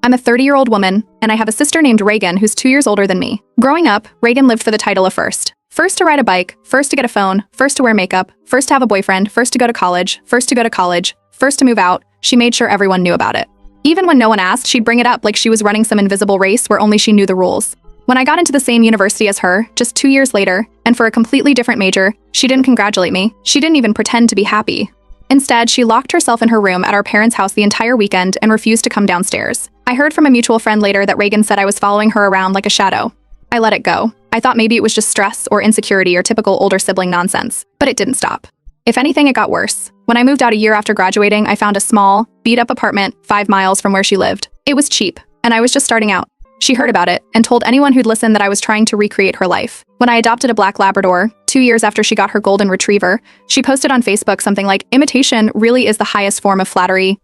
I'm a 30-year-old woman, and I have a sister named Reagan who's 2 years older than me. Growing up, Reagan lived for the title of first. First to ride a bike, first to get a phone, first to wear makeup, first to have a boyfriend, first to go to college, first to move out. She made sure everyone knew about it. Even when no one asked, she'd bring it up like she was running some invisible race where only she knew the rules. When I got into the same university as her, just 2 years later, and for a completely different major, she didn't congratulate me. She didn't even pretend to be happy. Instead, she locked herself in her room at our parents' house the entire weekend and refused to come downstairs. I heard from a mutual friend later that Reagan said I was following her around like a shadow. I let it go. I thought maybe it was just stress or insecurity or typical older sibling nonsense, but it didn't stop. If anything, it got worse. When I moved out a year after graduating, I found a small, beat-up apartment 5 miles from where she lived. It was cheap, and I was just starting out. She heard about it and told anyone who'd listen that I was trying to recreate her life. When I adopted a black Labrador, 2 years after she got her golden retriever, she posted on Facebook something like, "Imitation really is the highest form of flattery,"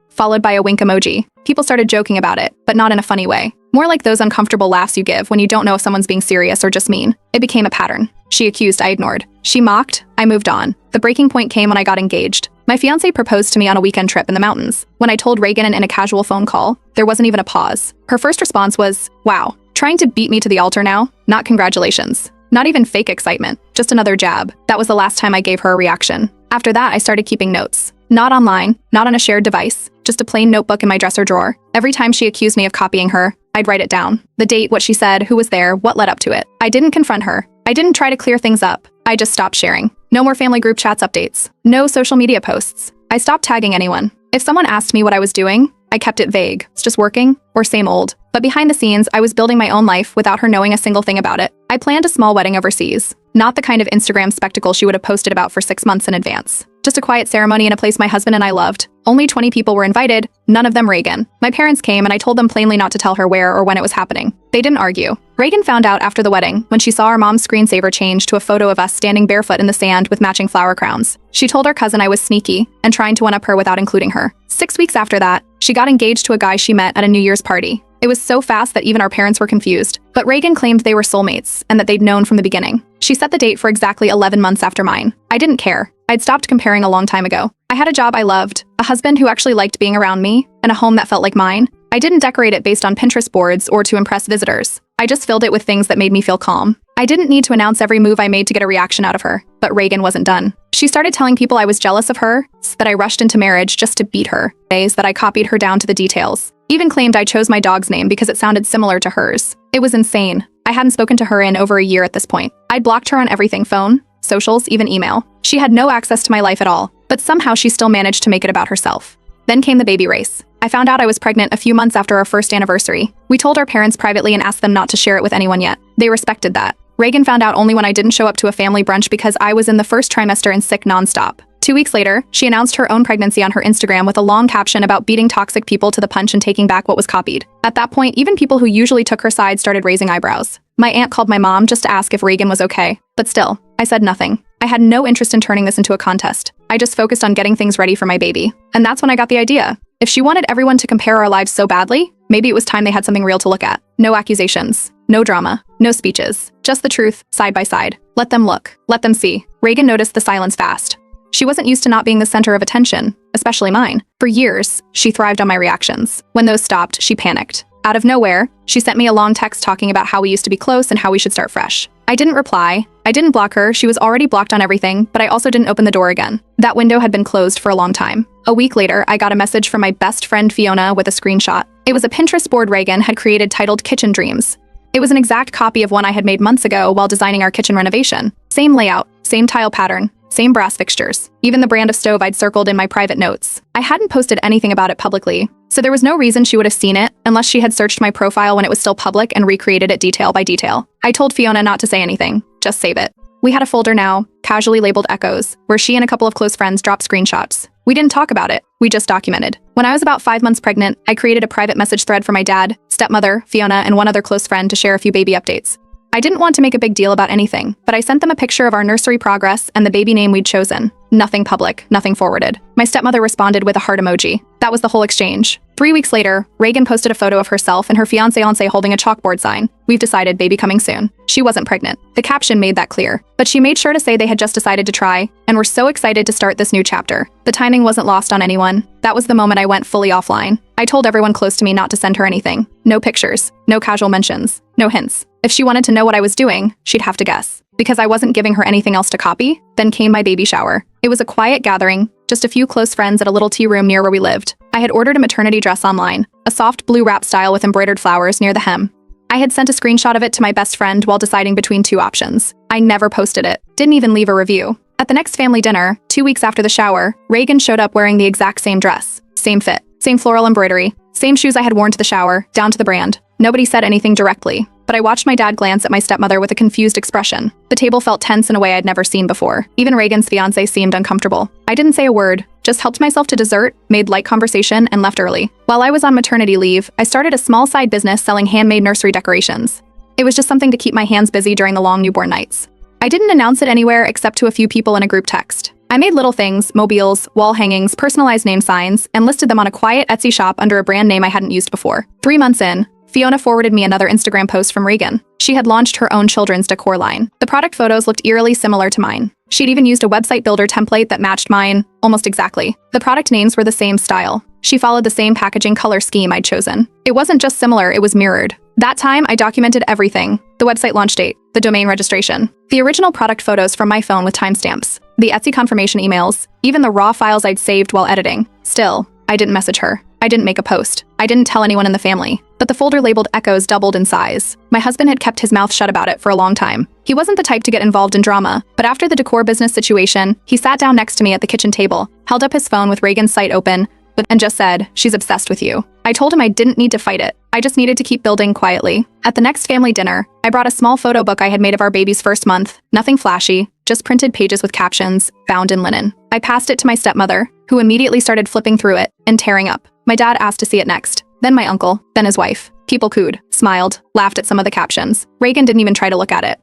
followed by a wink emoji. People started joking about it, but not in a funny way. More like those uncomfortable laughs you give when you don't know if someone's being serious or just mean. It became a pattern. She accused, I ignored. She mocked, I moved on. The breaking point came when I got engaged. My fiancé proposed to me on a weekend trip in the mountains. When I told Reagan in a casual phone call, there wasn't even a pause. Her first response was, "Wow, trying to beat me to the altar now? Not congratulations." Not even fake excitement, just another jab. That was the last time I gave her a reaction. After that, I started keeping notes. Not online, not on a shared device, just a plain notebook in my dresser drawer. Every time she accused me of copying her, I'd write it down. The date, what she said, who was there, what led up to it. I didn't confront her. I didn't try to clear things up. I just stopped sharing. No more family group chats updates. No social media posts. I stopped tagging anyone. If someone asked me what I was doing, I kept it vague. It's just working, or same old. But behind the scenes, I was building my own life without her knowing a single thing about it. I planned a small wedding overseas. Not the kind of Instagram spectacle she would have posted about for 6 months in advance. Just a quiet ceremony in a place my husband and I loved. Only 20 people were invited, none of them Reagan. My parents came and I told them plainly not to tell her where or when it was happening. They didn't argue. Reagan found out after the wedding when she saw our mom's screensaver change to a photo of us standing barefoot in the sand with matching flower crowns. She told our cousin I was sneaky and trying to one-up her without including her. 6 weeks after that, she got engaged to a guy she met at a New Year's party. It was so fast that even our parents were confused, but Reagan claimed they were soulmates and that they'd known from the beginning. She set the date for exactly 11 months after mine. I didn't care. I'd stopped comparing a long time ago. I had a job I loved, a husband who actually liked being around me, and a home that felt like mine. I didn't decorate it based on Pinterest boards or to impress visitors. I just filled it with things that made me feel calm. I didn't need to announce every move I made to get a reaction out of her, but Reagan wasn't done. She started telling people I was jealous of her, that I rushed into marriage just to beat her, days that I copied her down to the details. Even claimed I chose my dog's name because it sounded similar to hers. It was insane. I hadn't spoken to her in over a year at this point. I'd blocked her on everything, phone, socials, even email. She had no access to my life at all, but somehow she still managed to make it about herself. Then came the baby race. I found out I was pregnant a few months after our first anniversary. We told our parents privately and asked them not to share it with anyone yet. They respected that. Reagan found out only when I didn't show up to a family brunch because I was in the first trimester and sick nonstop. 2 weeks later, she announced her own pregnancy on her Instagram with a long caption about beating toxic people to the punch and taking back what was copied. At that point, even people who usually took her side started raising eyebrows. My aunt called my mom just to ask if Reagan was okay. But still, I said nothing. I had no interest in turning this into a contest. I just focused on getting things ready for my baby. And that's when I got the idea. If she wanted everyone to compare our lives so badly, maybe it was time they had something real to look at. No accusations, no drama, no speeches, just the truth, side by side. Let them look, let them see. Reagan noticed the silence fast. She wasn't used to not being the center of attention, especially mine. For years, she thrived on my reactions. When those stopped, she panicked. Out of nowhere, she sent me a long text talking about how we used to be close and how we should start fresh. I didn't reply. I didn't block her. She was already blocked on everything, but I also didn't open the door again. That window had been closed for a long time. A week later, I got a message from my best friend Fiona with a screenshot. It was a Pinterest board Reagan had created titled Kitchen Dreams. It was an exact copy of one I had made months ago while designing our kitchen renovation. Same layout, same tile pattern, same brass fixtures, even the brand of stove I'd circled in my private notes. I hadn't posted anything about it publicly, so there was no reason she would have seen it unless she had searched my profile when it was still public and recreated it detail by detail. I told Fiona not to say anything, just save it. We had a folder now, casually labeled Echoes, where she and a couple of close friends dropped screenshots. We didn't talk about it, we just documented. When I was about 5 months pregnant, I created a private message thread for my dad, stepmother, Fiona, and one other close friend to share a few baby updates. I didn't want to make a big deal about anything, but I sent them a picture of our nursery progress and the baby name we'd chosen. Nothing public, nothing forwarded. My stepmother responded with a heart emoji. That was the whole exchange. 3 weeks later, Reagan posted a photo of herself and her fiancé holding a chalkboard sign. "We've decided, baby coming soon." She wasn't pregnant. The caption made that clear. But she made sure to say they had just decided to try, and were so excited to start this new chapter. The timing wasn't lost on anyone. That was the moment I went fully offline. I told everyone close to me not to send her anything. No pictures, no casual mentions, no hints. If she wanted to know what I was doing, she'd have to guess. Because I wasn't giving her anything else to copy, then came my baby shower. It was a quiet gathering, just a few close friends at a little tea room near where we lived. I had ordered a maternity dress online, a soft blue wrap style with embroidered flowers near the hem. I had sent a screenshot of it to my best friend while deciding between two options. I never posted it, didn't even leave a review. At the next family dinner, 2 weeks after the shower, Reagan showed up wearing the exact same dress. Same fit, same floral embroidery, same shoes I had worn to the shower, down to the brand. Nobody said anything directly, but I watched my dad glance at my stepmother with a confused expression. The table felt tense in a way I'd never seen before. Even Reagan's fiancé seemed uncomfortable. I didn't say a word, just helped myself to dessert, made light conversation, and left early. While I was on maternity leave, I started a small side business selling handmade nursery decorations. It was just something to keep my hands busy during the long newborn nights. I didn't announce it anywhere except to a few people in a group text. I made little things, mobiles, wall hangings, personalized name signs, and listed them on a quiet Etsy shop under a brand name I hadn't used before. 3 months in, Fiona forwarded me another Instagram post from Reagan. She had launched her own children's decor line. The product photos looked eerily similar to mine. She'd even used a website builder template that matched mine, almost exactly. The product names were the same style. She followed the same packaging color scheme I'd chosen. It wasn't just similar, it was mirrored. That time, I documented everything. The website launch date, the domain registration, the original product photos from my phone with timestamps, the Etsy confirmation emails, even the raw files I'd saved while editing. Still, I didn't message her. I didn't make a post. I didn't tell anyone in the family. But the folder labeled Echoes doubled in size. My husband had kept his mouth shut about it for a long time. He wasn't the type to get involved in drama, but after the decor business situation, he sat down next to me at the kitchen table, held up his phone with Reagan's site open, and just said, "She's obsessed with you." I told him I didn't need to fight it. I just needed to keep building quietly. At the next family dinner, I brought a small photo book I had made of our baby's first month. Nothing flashy, just printed pages with captions, bound in linen. I passed it to my stepmother, who immediately started flipping through it and tearing up. My dad asked to see it next, then my uncle, then his wife. People cooed, smiled, laughed at some of the captions. Reagan didn't even try to look at it.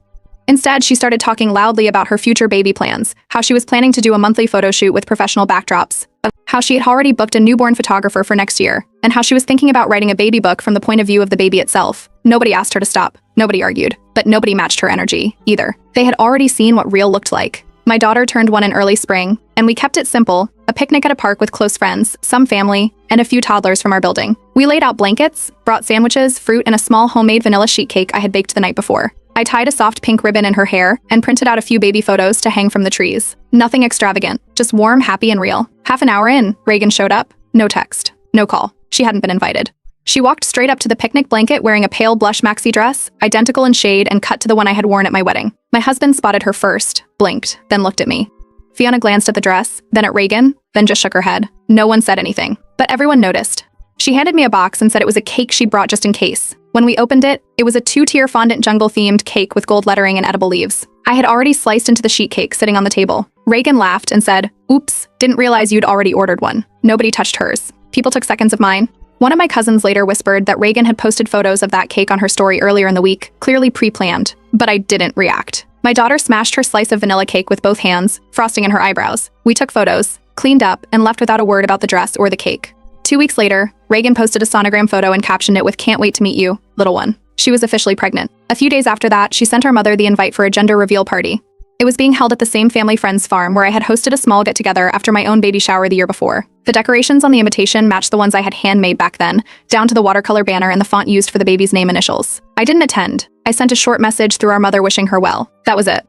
Instead, she started talking loudly about her future baby plans, how she was planning to do a monthly photo shoot with professional backdrops, how she had already booked a newborn photographer for next year, and how she was thinking about writing a baby book from the point of view of the baby itself. Nobody asked her to stop, nobody argued, but nobody matched her energy, either. They had already seen what real looked like. My daughter turned 1 in early spring, and we kept it simple, a picnic at a park with close friends, some family, and a few toddlers from our building. We laid out blankets, brought sandwiches, fruit, and a small homemade vanilla sheet cake I had baked the night before. I tied a soft pink ribbon in her hair and printed out a few baby photos to hang from the trees. Nothing extravagant, just warm, happy, and real. Half an hour in, Reagan showed up. No text, no call. She hadn't been invited. She walked straight up to the picnic blanket wearing a pale blush maxi dress, identical in shade and cut to the one I had worn at my wedding. My husband spotted her first, blinked, then looked at me. Fiona glanced at the dress, then at Reagan, then just shook her head. No one said anything, but everyone noticed. She handed me a box and said it was a cake she'd brought just in case. When we opened it, it was a 2-tier fondant jungle-themed cake with gold lettering and edible leaves. I had already sliced into the sheet cake sitting on the table. Reagan laughed and said, "Oops, didn't realize you'd already ordered one." Nobody touched hers. People took seconds of mine. One of my cousins later whispered that Reagan had posted photos of that cake on her story earlier in the week, clearly pre-planned, but I didn't react. My daughter smashed her slice of vanilla cake with both hands, frosting in her eyebrows. We took photos, cleaned up, and left without a word about the dress or the cake. 2 weeks later, Reagan posted a sonogram photo and captioned it with "Can't wait to meet you, little one." She was officially pregnant. A few days after that, she sent our mother the invite for a gender reveal party. It was being held at the same family friend's farm where I had hosted a small get-together after my own baby shower the year before. The decorations on the invitation matched the ones I had handmade back then, down to the watercolor banner and the font used for the baby's name initials. I didn't attend. I sent a short message through our mother wishing her well. That was it.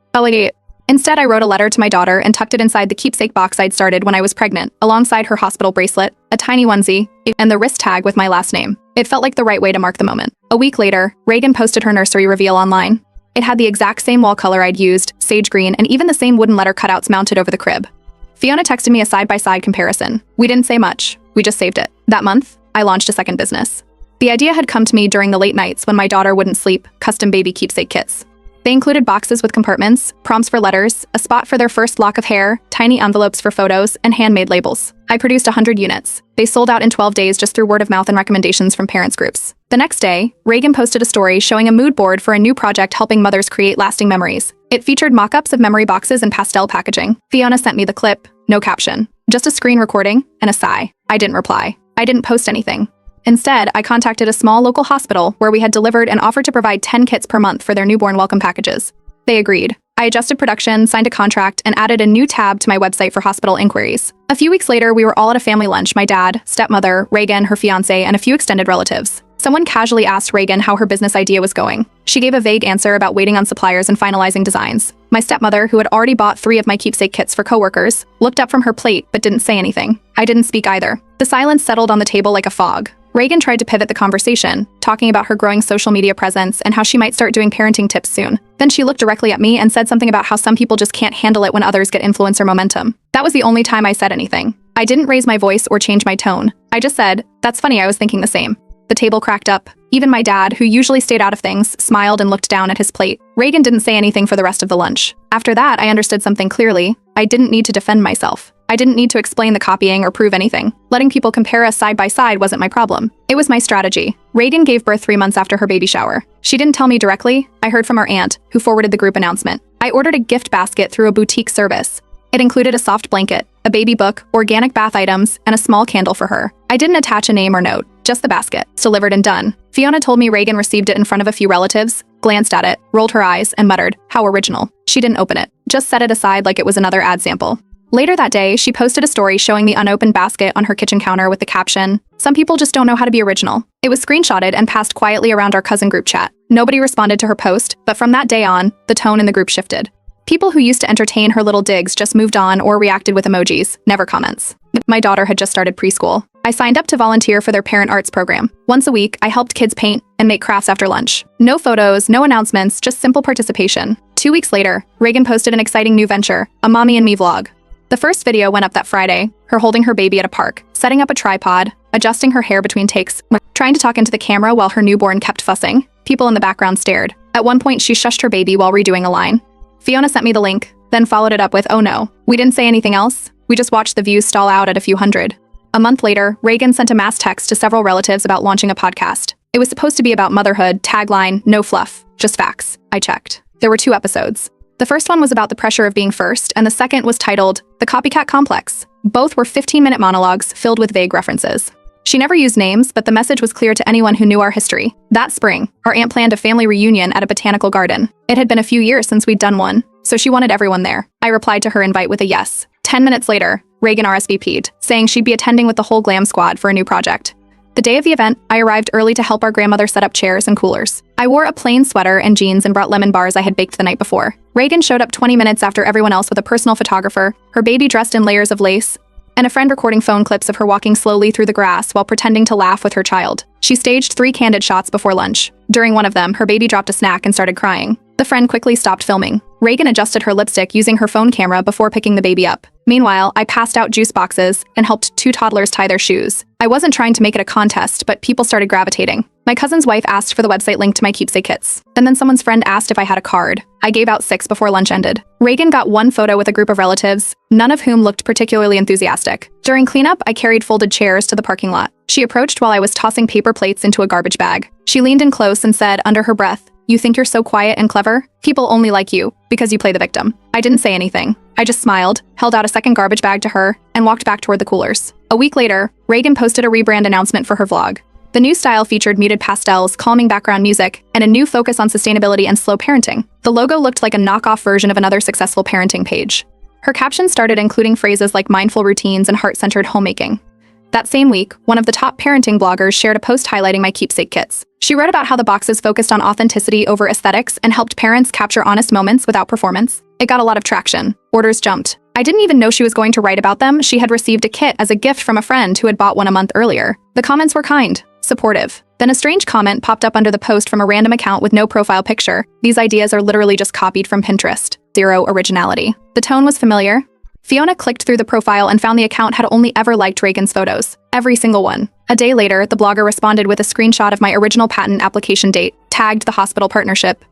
Instead, I wrote a letter to my daughter and tucked it inside the keepsake box I'd started when I was pregnant, alongside her hospital bracelet, a tiny onesie, and the wrist tag with my last name. It felt like the right way to mark the moment. A week later, Reagan posted her nursery reveal online. It had the exact same wall color I'd used, sage green, and even the same wooden letter cutouts mounted over the crib. Fiona texted me a side-by-side comparison. We didn't say much. We just saved it. That month, I launched a second business. The idea had come to me during the late nights when my daughter wouldn't sleep, custom baby keepsake kits. They included boxes with compartments, prompts for letters, a spot for their first lock of hair, tiny envelopes for photos, and handmade labels. I produced 100 units. They sold out in 12 days just through word of mouth and recommendations from parents groups. The next day, Reagan posted a story showing a mood board for a new project helping mothers create lasting memories. It featured mock-ups of memory boxes and pastel packaging. Fiona sent me the clip, no caption, just a screen recording and a sigh. I didn't reply. I didn't post anything. Instead, I contacted a small local hospital where we had delivered and offered to provide 10 kits per month for their newborn welcome packages. They agreed. I adjusted production, signed a contract, and added a new tab to my website for hospital inquiries. A few weeks later, we were all at a family lunch: my dad, stepmother, Reagan, her fiancé, and a few extended relatives. Someone casually asked Reagan how her business idea was going. She gave a vague answer about waiting on suppliers and finalizing designs. My stepmother, who had already bought 3 of my keepsake kits for coworkers, looked up from her plate but didn't say anything. I didn't speak either. The silence settled on the table like a fog. Reagan tried to pivot the conversation, talking about her growing social media presence and how she might start doing parenting tips soon. Then she looked directly at me and said something about how some people just can't handle it when others get influencer momentum. That was the only time I said anything. I didn't raise my voice or change my tone. I just said, "That's funny, I was thinking the same." The table cracked up. Even my dad, who usually stayed out of things, smiled and looked down at his plate. Reagan didn't say anything for the rest of the lunch. After that, I understood something clearly. I didn't need to defend myself. I didn't need to explain the copying or prove anything. Letting people compare us side by side wasn't my problem. It was my strategy. Reagan gave birth 3 months after her baby shower. She didn't tell me directly. I heard from our aunt, who forwarded the group announcement. I ordered a gift basket through a boutique service. It included a soft blanket, a baby book, organic bath items, and a small candle for her. I didn't attach a name or note, just the basket. It's delivered and done. Fiona told me Reagan received it in front of a few relatives, glanced at it, rolled her eyes, and muttered, "How original." She didn't open it, just set it aside like it was another ad sample. Later that day, she posted a story showing the unopened basket on her kitchen counter with the caption, "Some people just don't know how to be original." It was screenshotted and passed quietly around our cousin group chat. Nobody responded to her post, but from that day on, the tone in the group shifted. People who used to entertain her little digs just moved on or reacted with emojis, never comments. My daughter had just started preschool. I signed up to volunteer for their parent arts program. Once a week, I helped kids paint and make crafts after lunch. No photos, no announcements, just simple participation. 2 weeks later, Reagan posted an exciting new venture, a Mommy and Me vlog. The first video went up that Friday, her holding her baby at a park, setting up a tripod, adjusting her hair between takes, trying to talk into the camera while her newborn kept fussing. People in the background stared. At one point, she shushed her baby while redoing a line. Fiona sent me the link, then followed it up with, "Oh no, we didn't say anything else. We just watched the views stall out at a few hundred." A month later, Reagan sent a mass text to several relatives about launching a podcast. It was supposed to be about motherhood, tagline, "No fluff, just facts." I checked. There were 2 episodes. The first one was about the pressure of being first, and the second was titled The Copycat Complex. Both were 15-minute monologues filled with vague references. She never used names, but the message was clear to anyone who knew our history. That spring, our aunt planned a family reunion at a botanical garden. It had been a few years since we'd done one, so she wanted everyone there. I replied to her invite with a yes. 10 minutes later, Reagan RSVP'd, saying she'd be attending with the whole glam squad for a new project. The day of the event, I arrived early to help our grandmother set up chairs and coolers. I wore a plain sweater and jeans and brought lemon bars I had baked the night before. Reagan showed up 20 minutes after everyone else with a personal photographer, her baby dressed in layers of lace, and a friend recording phone clips of her walking slowly through the grass while pretending to laugh with her child. She staged 3 candid shots before lunch. During one of them, her baby dropped a snack and started crying. The friend quickly stopped filming. Reagan adjusted her lipstick using her phone camera before picking the baby up. Meanwhile, I passed out juice boxes and helped 2 toddlers tie their shoes. I wasn't trying to make it a contest, but people started gravitating. My cousin's wife asked for the website link to my keepsake kits. And then someone's friend asked if I had a card. I gave out 6 before lunch ended. Reagan got 1 photo with a group of relatives, none of whom looked particularly enthusiastic. During cleanup, I carried folded chairs to the parking lot. She approached while I was tossing paper plates into a garbage bag. She leaned in close and said, under her breath, "You think you're so quiet and clever? People only like you because you play the victim." I didn't say anything. I just smiled, held out a second garbage bag to her, and walked back toward the coolers. A week later, Reagan posted a rebrand announcement for her vlog. The new style featured muted pastels, calming background music, and a new focus on sustainability and slow parenting. The logo looked like a knockoff version of another successful parenting page. Her caption started including phrases like mindful routines and heart-centered homemaking. That same week, one of the top parenting bloggers shared a post highlighting my keepsake kits. She wrote about how the boxes focused on authenticity over aesthetics and helped parents capture honest moments without performance. It got a lot of traction. Orders jumped. I didn't even know she was going to write about them. She had received a kit as a gift from a friend who had bought one a month earlier. The comments were kind, supportive. Then a strange comment popped up under the post from a random account with no profile picture. "These ideas are literally just copied from Pinterest. Zero originality." The tone was familiar. Fiona clicked through the profile and found the account had only ever liked Reagan's photos. Every single one. A day later, the blogger responded with a screenshot of my original patent application date, tagged the hospital partnership,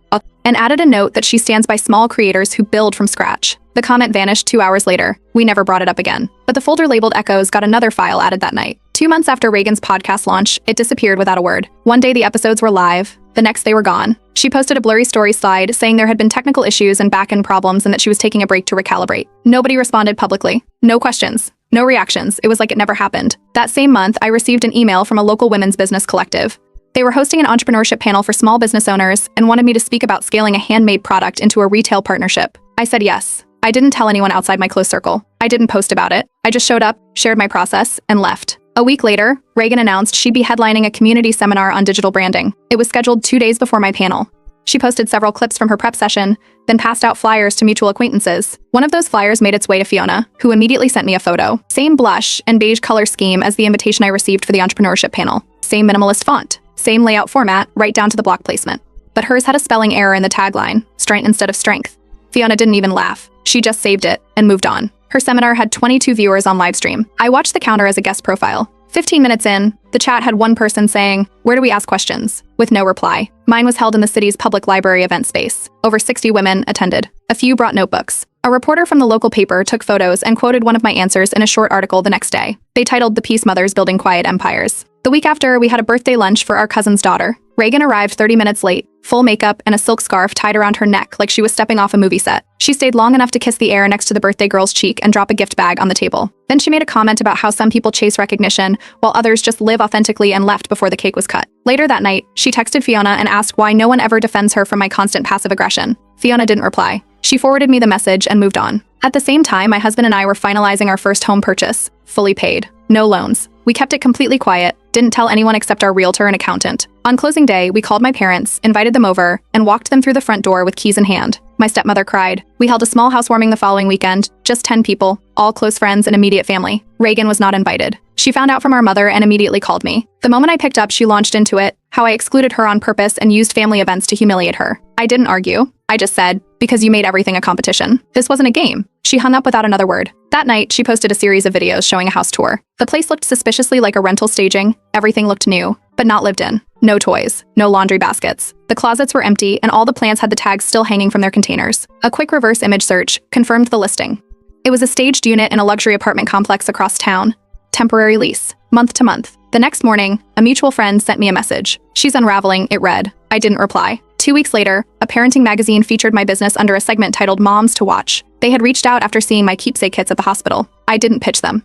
and added a note that she stands by small creators who build from scratch. The comment vanished 2 hours later. We never brought it up again. But the folder labeled Echoes got another file added that night. 2 months after Reagan's podcast launch, it disappeared without a word. One day the episodes were live, the next they were gone. She posted a blurry story slide saying there had been technical issues and back-end problems and that she was taking a break to recalibrate. Nobody responded publicly. No questions. No reactions. It was like it never happened. That same month, I received an email from a local women's business collective. They were hosting an entrepreneurship panel for small business owners and wanted me to speak about scaling a handmade product into a retail partnership. I said yes. I didn't tell anyone outside my close circle. I didn't post about it. I just showed up, shared my process, and left. A week later, Reagan announced she'd be headlining a community seminar on digital branding. It was scheduled 2 days before my panel. She posted several clips from her prep session, then passed out flyers to mutual acquaintances. One of those flyers made its way to Fiona, who immediately sent me a photo. Same blush and beige color scheme as the invitation I received for the entrepreneurship panel. Same minimalist font. Same layout format, right down to the block placement. But hers had a spelling error in the tagline, strength instead of strength. Fiona didn't even laugh. She just saved it and moved on. Her seminar had 22 viewers on livestream. I watched the counter as a guest profile. 15 minutes in, the chat had one person saying, "Where do we ask questions?" with no reply. Mine was held in the city's public library event space. Over 60 women attended. A few brought notebooks. A reporter from the local paper took photos and quoted one of my answers in a short article the next day. They titled "The Peace Mothers Building Quiet Empires." The week after, we had a birthday lunch for our cousin's daughter. Reagan arrived 30 minutes late, full makeup and a silk scarf tied around her neck like she was stepping off a movie set. She stayed long enough to kiss the air next to the birthday girl's cheek and drop a gift bag on the table. Then she made a comment about how some people chase recognition while others just live authentically and left before the cake was cut. Later that night, she texted Fiona and asked why no one ever defends her from my constant passive aggression. Fiona didn't reply. She forwarded me the message and moved on. At the same time, my husband and I were finalizing our first home purchase, fully paid, no loans. We kept it completely quiet, didn't tell anyone except our realtor and accountant. On closing day, we called my parents, invited them over, and walked them through the front door with keys in hand. My stepmother cried. We held a small housewarming the following weekend, just 10 people, all close friends and immediate family. Reagan was not invited. She found out from our mother and immediately called me. The moment I picked up, she launched into it, how I excluded her on purpose and used family events to humiliate her. I didn't argue. I just said, because you made everything a competition. This wasn't a game. She hung up without another word. That night, she posted a series of videos showing a house tour. The place looked suspiciously like a rental staging. Everything looked new, but not lived in. No toys, no laundry baskets. The closets were empty and all the plants had the tags still hanging from their containers. A quick reverse image search confirmed the listing. It was a staged unit in a luxury apartment complex across town. Temporary lease, month to month. The next morning, a mutual friend sent me a message. She's unraveling, it read. I didn't reply. 2 weeks later, a parenting magazine featured my business under a segment titled Moms to Watch. They had reached out after seeing my keepsake kits at the hospital. I didn't pitch them.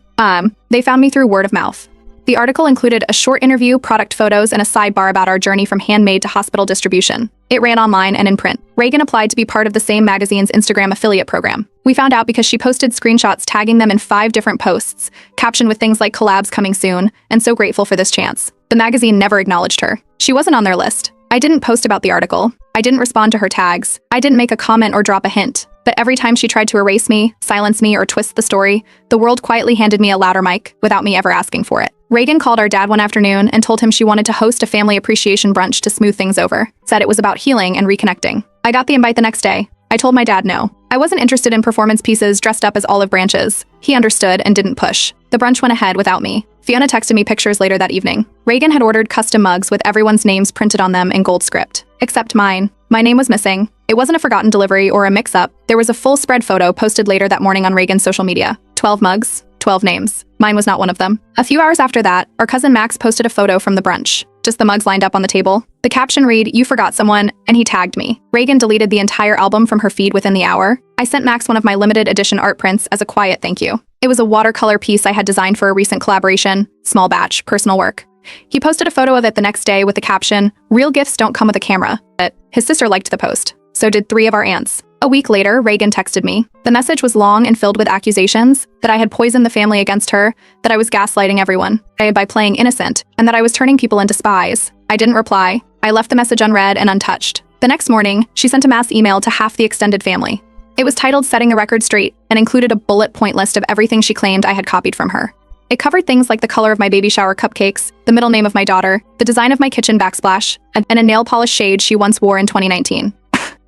They found me through word of mouth. The article included a short interview, product photos, and a sidebar about our journey from handmade to hospital distribution. It ran online and in print. Reagan applied to be part of the same magazine's Instagram affiliate program. We found out because she posted screenshots tagging them in 5 different posts, captioned with things like collabs coming soon, and so grateful for this chance. The magazine never acknowledged her. She wasn't on their list. I didn't post about the article. I didn't respond to her tags. I didn't make a comment or drop a hint. But every time she tried to erase me, silence me, or twist the story, the world quietly handed me a louder mic without me ever asking for it. Reagan called our dad one afternoon and told him she wanted to host a family appreciation brunch to smooth things over. Said it was about healing and reconnecting. I got the invite the next day. I told my dad no. I wasn't interested in performance pieces dressed up as olive branches. He understood and didn't push. The brunch went ahead without me. Fiona texted me pictures later that evening. Reagan had ordered custom mugs with everyone's names printed on them in gold script. Except mine. My name was missing. It wasn't a forgotten delivery or a mix-up. There was a full spread photo posted later that morning on Reagan's social media. 12 mugs, 12 names. Mine was not one of them. A few hours after that, our cousin Max posted a photo from the brunch. Just the mugs lined up on the table. The caption read, "You forgot someone," and he tagged me. Reagan deleted the entire album from her feed within the hour. I sent Max one of my limited edition art prints as a quiet thank you. It was a watercolor piece I had designed for a recent collaboration, small batch, personal work. He posted a photo of it the next day with the caption, "Real gifts don't come with a camera." His sister liked the post. So did 3 of our aunts. A week later, Reagan texted me. The message was long and filled with accusations that I had poisoned the family against her, that I was gaslighting everyone by playing innocent, and that I was turning people into spies. I didn't reply. I left the message unread and untouched. The next morning, she sent a mass email to half the extended family. It was titled "Setting the Record Straight" and included a bullet point list of everything she claimed I had copied from her. It covered things like the color of my baby shower cupcakes, the middle name of my daughter, the design of my kitchen backsplash, and a nail polish shade she once wore in 2019.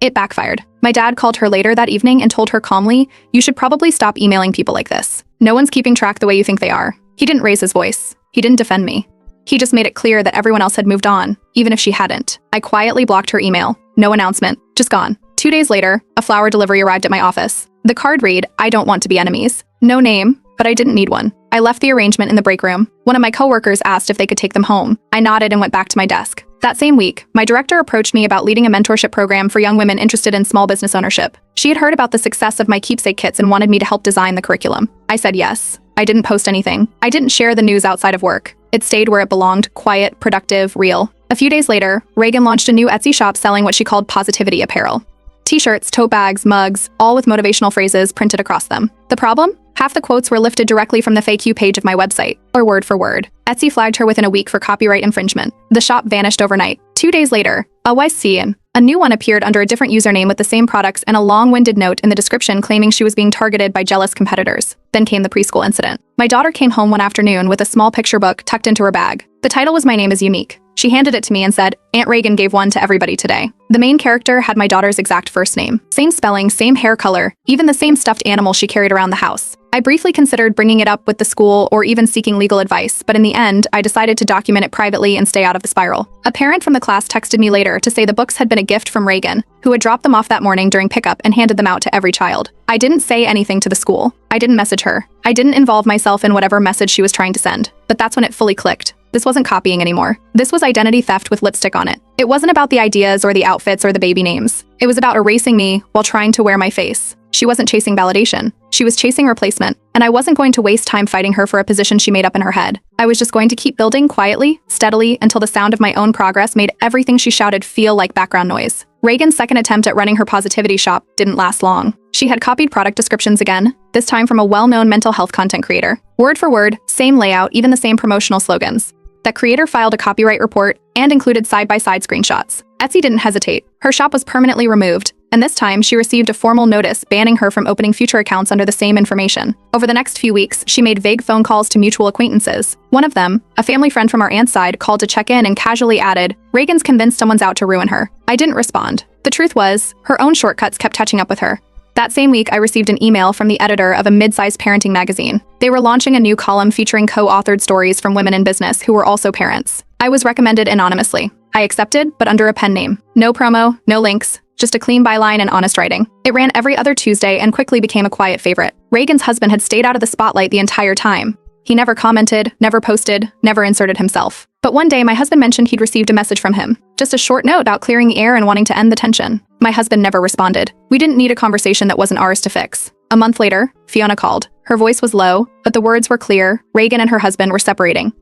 It backfired. My dad called her later that evening and told her calmly, "You should probably stop emailing people like this. No one's keeping track the way you think they are." He didn't raise his voice. He didn't defend me. He just made it clear that everyone else had moved on, even if she hadn't. I quietly blocked her email. No announcement. Just gone. 2 days later, a flower delivery arrived at my office. The card read, "I don't want to be enemies." No name, but I didn't need one. I left the arrangement in the break room. One of my coworkers asked if they could take them home. I nodded and went back to my desk. That same week, my director approached me about leading a mentorship program for young women interested in small business ownership. She had heard about the success of my keepsake kits and wanted me to help design the curriculum. I said yes. I didn't post anything. I didn't share the news outside of work. It stayed where it belonged, quiet, productive, real. A few days later, Reagan launched a new Etsy shop selling what she called positivity apparel. T-shirts, tote bags, mugs, all with motivational phrases printed across them. The problem? Half the quotes were lifted directly from the FAQ page of my website, or word for word. Etsy flagged her within a week for copyright infringement. The shop vanished overnight. 2 days later, a new one appeared under a different username with the same products and a long-winded note in the description claiming she was being targeted by jealous competitors. Then came the preschool incident. My daughter came home one afternoon with a small picture book tucked into her bag. The title was My Name is Unique. She handed it to me and said, "Aunt Reagan gave one to everybody today." The main character had my daughter's exact first name. Same spelling, same hair color, even the same stuffed animal she carried around the house. I briefly considered bringing it up with the school or even seeking legal advice, but in the end, I decided to document it privately and stay out of the spiral. A parent from the class texted me later to say the books had been a gift from Reagan, who had dropped them off that morning during pickup and handed them out to every child. I didn't say anything to the school. I didn't message her. I didn't involve myself in whatever message she was trying to send. But that's when it fully clicked. This wasn't copying anymore. This was identity theft with lipstick on it. It wasn't about the ideas or the outfits or the baby names. It was about erasing me while trying to wear my face. She wasn't chasing validation. She was chasing replacement, and I wasn't going to waste time fighting her for a position she made up in her head. I was just going to keep building quietly, steadily, until the sound of my own progress made everything she shouted feel like background noise. Reagan's second attempt at running her positivity shop didn't last long. She had copied product descriptions again, this time from a well-known mental health content creator. Word for word, same layout, even the same promotional slogans. That creator filed a copyright report and included side-by-side screenshots. Etsy didn't hesitate. Her shop was permanently removed, and this time she received a formal notice banning her from opening future accounts under the same information. Over the next few weeks, she made vague phone calls to mutual acquaintances. One of them, a family friend from our aunt's side, called to check in and casually added, "Reagan's convinced someone's out to ruin her." I didn't respond. The truth was, her own shortcuts kept catching up with her. That same week, I received an email from the editor of a mid-sized parenting magazine. They were launching a new column featuring co-authored stories from women in business who were also parents. I was recommended anonymously. I accepted, but under a pen name. No promo, no links, just a clean byline and honest writing. It ran every other Tuesday and quickly became a quiet favorite. Reagan's husband had stayed out of the spotlight the entire time. He never commented, never posted, never inserted himself. But one day, my husband mentioned he'd received a message from him. Just a short note about clearing the air and wanting to end the tension. My husband never responded. We didn't need a conversation that wasn't ours to fix. A month later, Fiona called. Her voice was low, but the words were clear. Reagan and her husband were separating.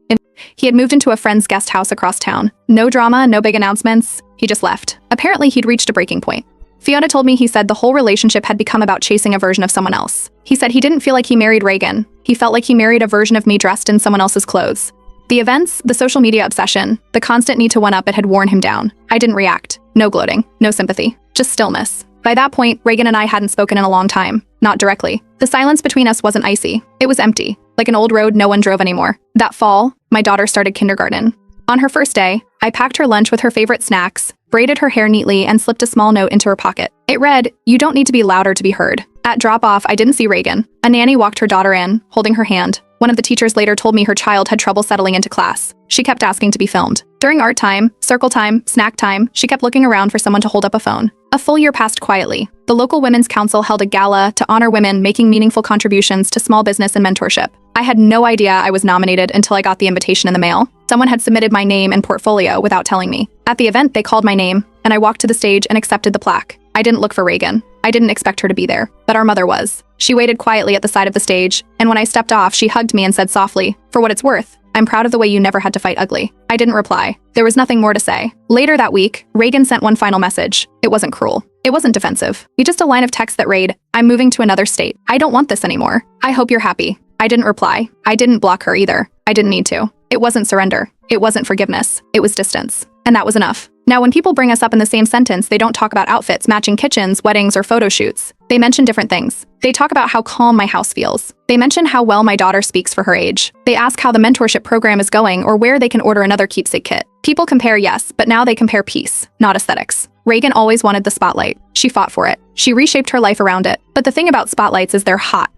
He had moved into a friend's guest house across town. No drama, no big announcements. He just left. Apparently, he'd reached a breaking point. Fiona told me he said the whole relationship had become about chasing a version of someone else. He said he didn't feel like he married Reagan. He felt like he married a version of me dressed in someone else's clothes. The events, the social media obsession, the constant need to one-up it had worn him down. I didn't react. No gloating. No sympathy. Just stillness. By that point, Reagan and I hadn't spoken in a long time. Not directly. The silence between us wasn't icy. It was empty. Like an old road no one drove anymore. That fall, my daughter started kindergarten. On her first day, I packed her lunch with her favorite snacks, braided her hair neatly, and slipped a small note into her pocket. It read, "You don't need to be louder to be heard." At drop-off, I didn't see Reagan. A nanny walked her daughter in, holding her hand. One of the teachers later told me her child had trouble settling into class. She kept asking to be filmed. During art time, circle time, snack time, she kept looking around for someone to hold up a phone. A full year passed quietly. The local Women's Council held a gala to honor women making meaningful contributions to small business and mentorship. I had no idea I was nominated until I got the invitation in the mail. Someone had submitted my name and portfolio without telling me. At the event, they called my name, and I walked to the stage and accepted the plaque. I didn't look for Reagan. I didn't expect her to be there, but our mother was. She waited quietly at the side of the stage, and when I stepped off, she hugged me and said softly, "For what it's worth, I'm proud of the way you never had to fight ugly." I didn't reply. There was nothing more to say. Later that week, Reagan sent one final message. It wasn't cruel. It wasn't defensive. It just a line of text that read, "I'm moving to another state. I don't want this anymore. I hope you're happy." I didn't reply. I didn't block her either. I didn't need to. It wasn't surrender. It wasn't forgiveness. It was distance. And that was enough. Now, when people bring us up in the same sentence, they don't talk about outfits, matching kitchens, weddings, or photo shoots. They mention different things. They talk about how calm my house feels. They mention how well my daughter speaks for her age. They ask how the mentorship program is going or where they can order another keepsake kit. People compare, yes, but now they compare peace, not aesthetics. Reagan always wanted the spotlight. She fought for it. She reshaped her life around it. But the thing about spotlights is they're hot.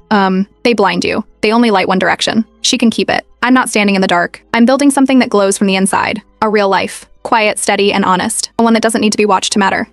They blind you. They only light one direction. She can keep it. I'm not standing in the dark. I'm building something that glows from the inside. A real life. Quiet, steady, and honest. One that doesn't need to be watched to matter.